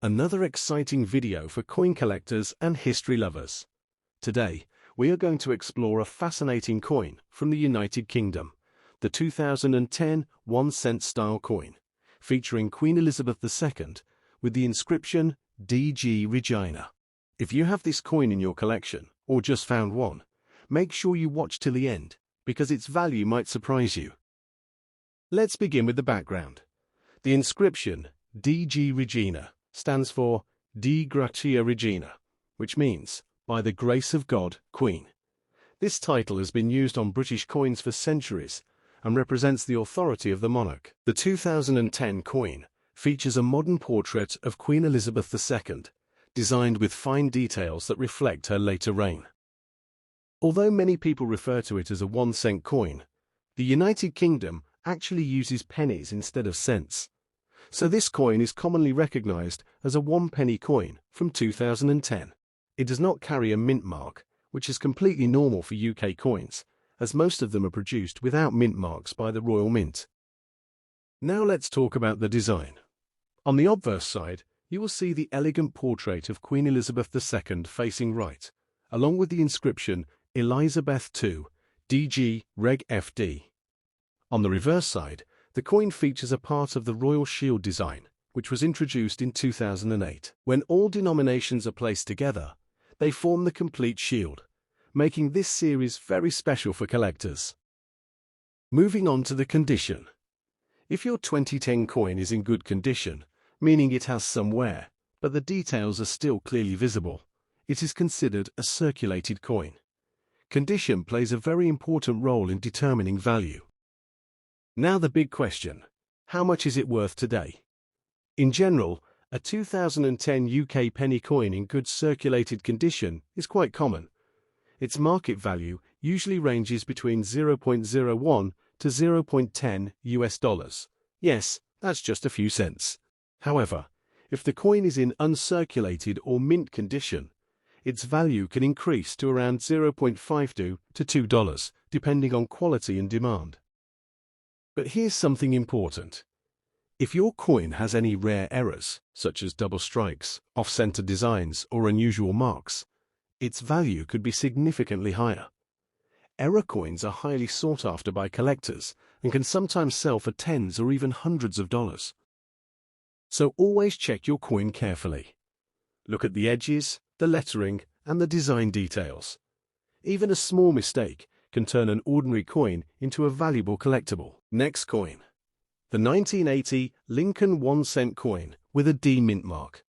Another exciting video for coin collectors and history lovers. Today, we are going to explore a fascinating coin from the United Kingdom, the 2010 1-cent style coin, featuring Queen Elizabeth II with the inscription DG Regina. If you have this coin in your collection, or just found one, make sure you watch till the end, because its value might surprise you. Let's begin with the background. The inscription DG Regina stands for Di Gratia Regina, which means, by the grace of God, Queen. This title has been used on British coins for centuries and represents the authority of the monarch. The 2010 coin features a modern portrait of Queen Elizabeth II, designed with fine details that reflect her later reign. Although many people refer to it as a 1-cent coin, the United Kingdom actually uses pennies instead of cents. So this coin is commonly recognized as a 1-penny coin from 2010. It does not carry a mint mark, which is completely normal for UK coins, as most of them are produced without mint marks by the Royal Mint. Now let's talk about the design. On the obverse side, you will see the elegant portrait of Queen Elizabeth II facing right, along with the inscription Elizabeth II, DG Reg FD. On the reverse side, the coin features a part of the Royal Shield design, which was introduced in 2008. When all denominations are placed together, they form the complete shield, making this series very special for collectors. Moving on to the condition. If your 2010 coin is in good condition, meaning it has some wear, but the details are still clearly visible, it is considered a circulated coin. Condition plays a very important role in determining value. Now the big question, how much is it worth today? In general, a 2010 UK penny coin in good circulated condition is quite common. Its market value usually ranges between 0.01 to 0.10 US dollars. Yes, that's just a few cents. However, if the coin is in uncirculated or mint condition, its value can increase to around 0.52 to $2, depending on quality and demand. But here's something important. If your coin has any rare errors, such as double strikes, off-center designs, or unusual marks, its value could be significantly higher. Error coins are highly sought after by collectors and can sometimes sell for tens or even hundreds of dollars. So always check your coin carefully. Look at the edges, the lettering, and the design details. Even a small mistake can turn an ordinary coin into a valuable collectible. Next coin. The 1980 Lincoln 1-cent coin with a D mint mark.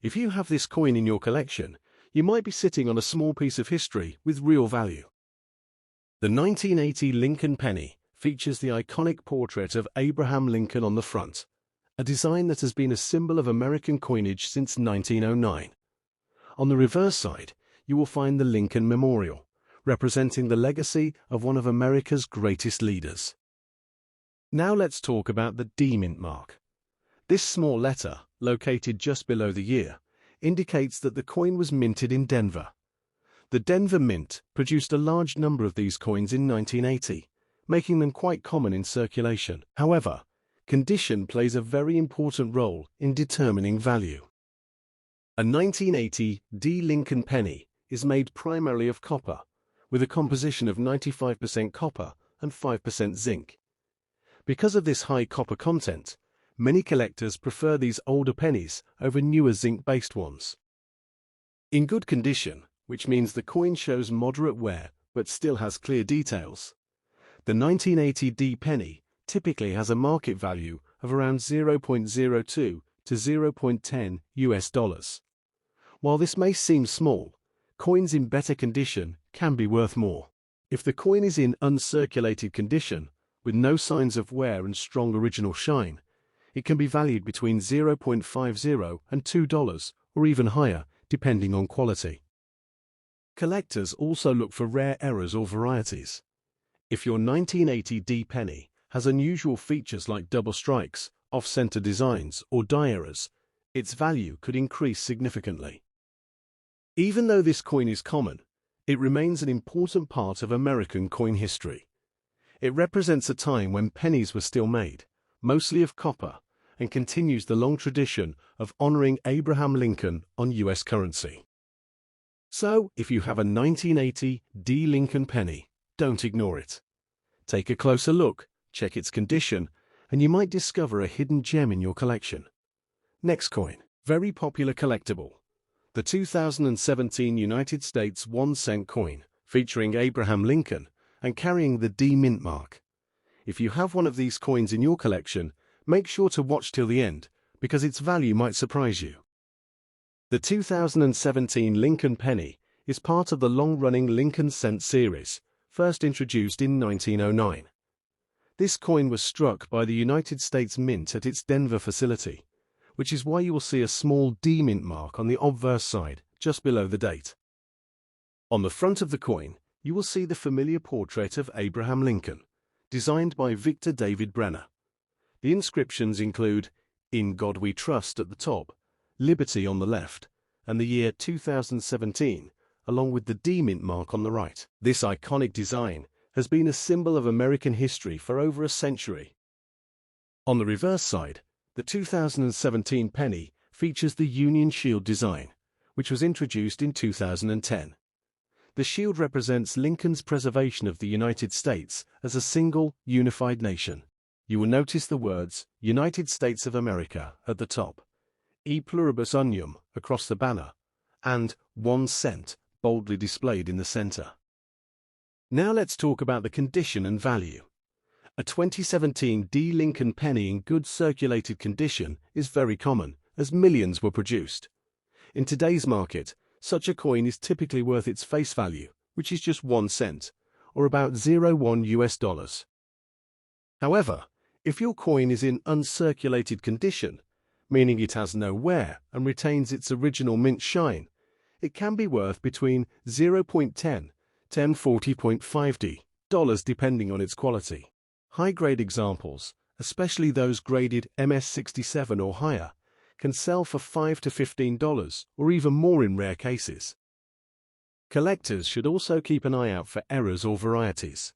If you have this coin in your collection, you might be sitting on a small piece of history with real value. The 1980 Lincoln penny features the iconic portrait of Abraham Lincoln on the front, a design that has been a symbol of American coinage since 1909. On the reverse side, you will find the Lincoln Memorial, representing the legacy of one of America's greatest leaders. Now let's talk about the D mint mark. This small letter, located just below the year, indicates that the coin was minted in Denver. The Denver Mint produced a large number of these coins in 1980, making them quite common in circulation. However, condition plays a very important role in determining value. A 1980 D Lincoln penny is made primarily of copper, with a composition of 95% copper and 5% zinc. Because of this high copper content, many collectors prefer these older pennies over newer zinc-based ones. In good condition, which means the coin shows moderate wear but still has clear details, the 1980 D penny typically has a market value of around 0.02 to 0.10 US dollars. While this may seem small, coins in better condition can be worth more. If the coin is in uncirculated condition, with no signs of wear and strong original shine, it can be valued between 0.50 and $2 or even higher, depending on quality. Collectors also look for rare errors or varieties. If your 1980 D penny has unusual features like double strikes, off-center designs, or die errors, its value could increase significantly. Even though this coin is common, it remains an important part of American coin history. It represents a time when pennies were still made, mostly of copper, and continues the long tradition of honoring Abraham Lincoln on U.S. currency. So, if you have a 1980 D. Lincoln penny, don't ignore it. Take a closer look, check its condition, and you might discover a hidden gem in your collection. Next coin, very popular collectible. The 2017 United States 1-cent coin, featuring Abraham Lincoln and carrying the D mint mark. If you have one of these coins in your collection, make sure to watch till the end, because its value might surprise you. The 2017 Lincoln penny is part of the long-running Lincoln cent series, first introduced in 1909. This coin was struck by the United States Mint at its Denver facility, which is why you will see a small D mint mark on the obverse side, just below the date. On the front of the coin, you will see the familiar portrait of Abraham Lincoln, designed by Victor David Brenner. The inscriptions include, "In God We Trust" at the top, "Liberty" on the left, and the year 2017, along with the D mint mark on the right. This iconic design has been a symbol of American history for over a century. On the reverse side, the 2017 penny features the Union Shield design, which was introduced in 2010. The shield represents Lincoln's preservation of the United States as a single, unified nation. You will notice the words United States of America at the top, E pluribus unum across the banner, and 1 cent boldly displayed in the center. Now let's talk about the condition and value. A 2017 D. Lincoln penny in good circulated condition is very common, as millions were produced. In today's market, such a coin is typically worth its face value, which is just 1 cent, or about $0.1 US. However, if your coin is in uncirculated condition, meaning it has no wear and retains its original mint shine, it can be worth between $0.10 to $40.50 depending on its quality. High-grade examples, especially those graded MS67 or higher, can sell for $5 to $15 or even more in rare cases. Collectors should also keep an eye out for errors or varieties.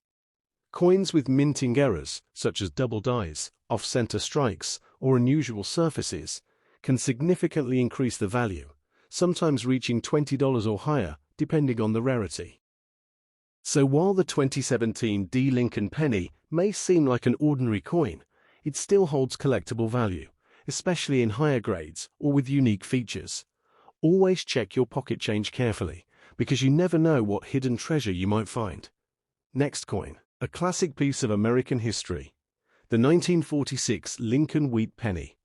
Coins with minting errors, such as double dies, off-center strikes, or unusual surfaces, can significantly increase the value, sometimes reaching $20 or higher, depending on the rarity. So while the 2017 D. Lincoln penny may seem like an ordinary coin, it still holds collectible value, especially in higher grades or with unique features. Always check your pocket change carefully, because you never know what hidden treasure you might find. Next coin, a classic piece of American history. The 1946 Lincoln wheat penny,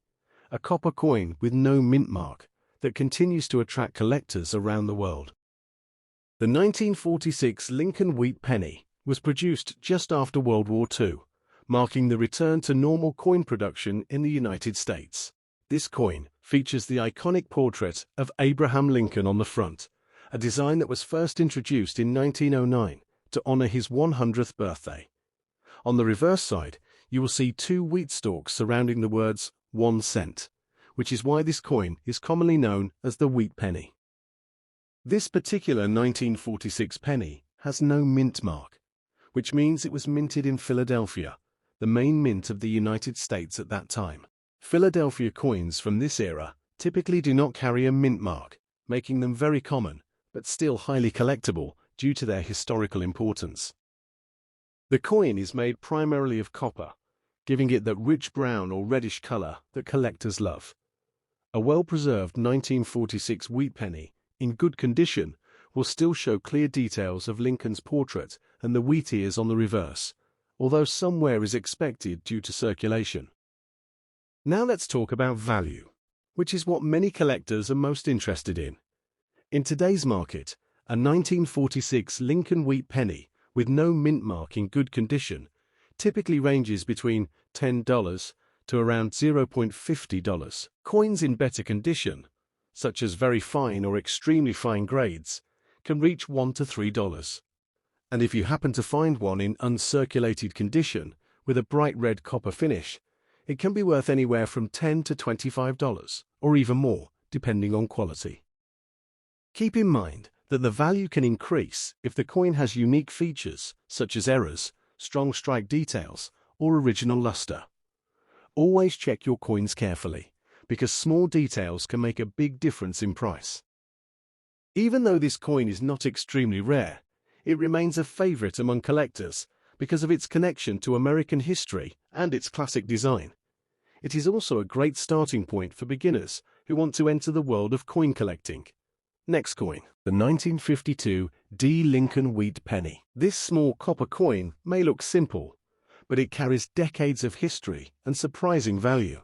a copper coin with no mint mark that continues to attract collectors around the world. The 1946 Lincoln wheat penny was produced just after World War II, marking the return to normal coin production in the United States. This coin features the iconic portrait of Abraham Lincoln on the front, a design that was first introduced in 1909 to honor his 100th birthday. On the reverse side, you will see 2 wheat stalks surrounding the words 1 cent, which is why this coin is commonly known as the wheat penny. This particular 1946 penny has no mint mark, which means it was minted in Philadelphia, the main mint of the United States at that time. Philadelphia coins from this era typically do not carry a mint mark, making them very common, but still highly collectible due to their historical importance. The coin is made primarily of copper, giving it that rich brown or reddish color that collectors love. A well-preserved 1946 wheat penny, in good condition, will still show clear details of Lincoln's portrait and the wheat ears on the reverse, although some wear is expected due to circulation. Now let's talk about value, which is what many collectors are most interested in. In today's market, a 1946 Lincoln wheat penny with no mint mark in good condition typically ranges between $10 to around $0.50. Coins in better condition, such as very fine or extremely fine grades, can reach $1 to $3. And if you happen to find one in uncirculated condition with a bright red copper finish, it can be worth anywhere from $10 to $25, or even more, depending on quality. Keep in mind that the value can increase if the coin has unique features such as errors, strong strike details, or original luster. Always check your coins carefully, because small details can make a big difference in price. Even though this coin is not extremely rare, it remains a favorite among collectors because of its connection to American history and its classic design. It is also a great starting point for beginners who want to enter the world of coin collecting. Next coin, the 1952 D. Lincoln Wheat Penny. This small copper coin may look simple, but it carries decades of history and surprising value.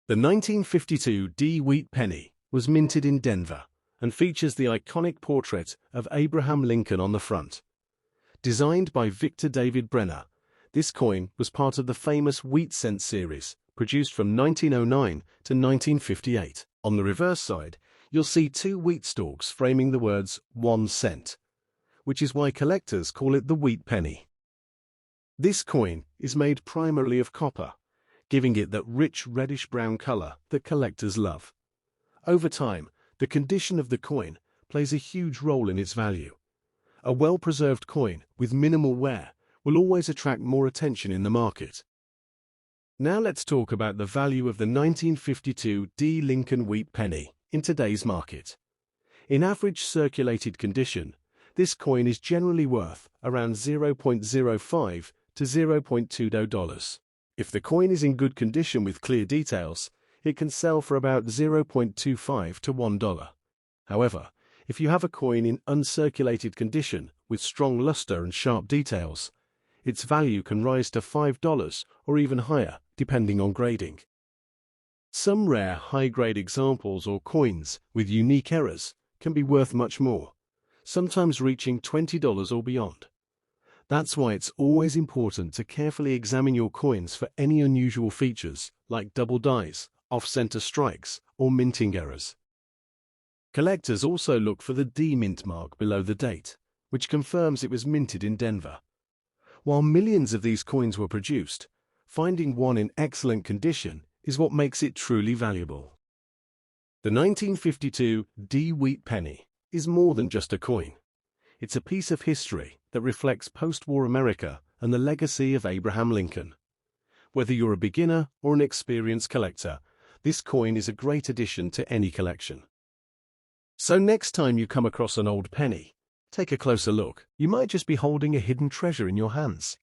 The 1952 D. Wheat Penny was minted in Denver and features the iconic portrait of Abraham Lincoln on the front. Designed by Victor David Brenner, this coin was part of the famous wheat cent series, produced from 1909 to 1958. On the reverse side, you'll see two wheat stalks framing the words 1 cent, which is why collectors call it the wheat penny. This coin is made primarily of copper, giving it that rich reddish-brown color that collectors love. Over time, the condition of the coin plays a huge role in its value. A well-preserved coin with minimal wear will always attract more attention in the market. Now let's talk about the value of the 1952 D. Lincoln Wheat Penny in today's market. In average circulated condition, this coin is generally worth around $0.05 to $0.20. If the coin is in good condition with clear details, it can sell for about $0.25 to $1. However, if you have a coin in uncirculated condition with strong luster and sharp details, its value can rise to $5 or even higher, depending on grading. Some rare high-grade examples or coins with unique errors can be worth much more, sometimes reaching $20 or beyond. That's why it's always important to carefully examine your coins for any unusual features like double dies, off-center strikes, or minting errors. Collectors also look for the D mint mark below the date, which confirms it was minted in Denver. While millions of these coins were produced, finding one in excellent condition is what makes it truly valuable. The 1952 D. Wheat Penny is more than just a coin. It's a piece of history that reflects post-war America and the legacy of Abraham Lincoln. Whether you're a beginner or an experienced collector, this coin is a great addition to any collection. So next time you come across an old penny, take a closer look. You might just be holding a hidden treasure in your hands.